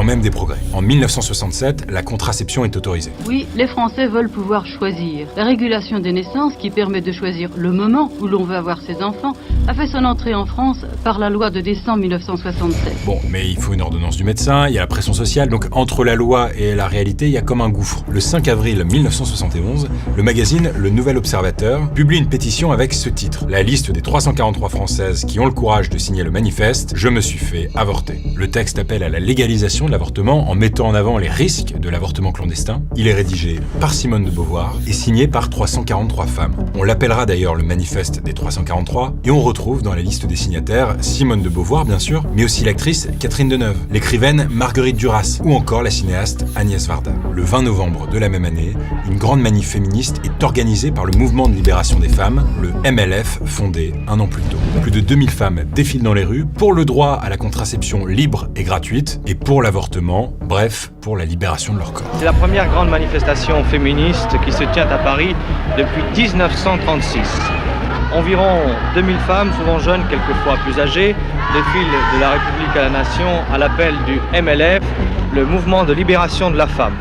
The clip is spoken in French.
même des progrès. En 1967, la contraception est autorisée. Oui, les Français veulent pouvoir choisir. La régulation des naissances, qui permet de choisir le moment où l'on veut avoir ses enfants, a fait son entrée en France par la loi de décembre 1967. Bon, mais il faut une ordonnance du médecin, il y a la pression sociale, donc entre la loi et la réalité, il y a comme un gouffre. Le 5 avril 1971, le magazine Le Nouvel Observateur publie une pétition avec ce titre. La liste des 343 Françaises qui ont le courage de signer le manifeste « Je me suis fait avorter ». Le texte appelle à la légalisation de l'avortement en mettant en avant les risques de l'avortement clandestin. Il est rédigé par Simone de Beauvoir et signé par 343 femmes. On l'appellera d'ailleurs le manifeste des 343 et on retrouve dans la liste des signataires Simone de Beauvoir bien sûr, mais aussi l'actrice Catherine Deneuve, l'écrivaine Marguerite Duras ou encore la cinéaste Agnès Varda. Le 20 novembre de la même année, une grande manif féministe est organisée par le mouvement de libération des femmes, le MLF, fondé un an plus tôt. Plus de 2000 femmes défilent dans les rues pour le droit à la contraception libre et gratuite et pour l'avortement, bref, pour la libération de leur corps. C'est la première grande manifestation féministe qui se tient à Paris depuis 1936. Environ 2000 femmes, souvent jeunes, quelquefois plus âgées, défilent de la République à la Nation à l'appel du MLF, le mouvement de libération de la femme.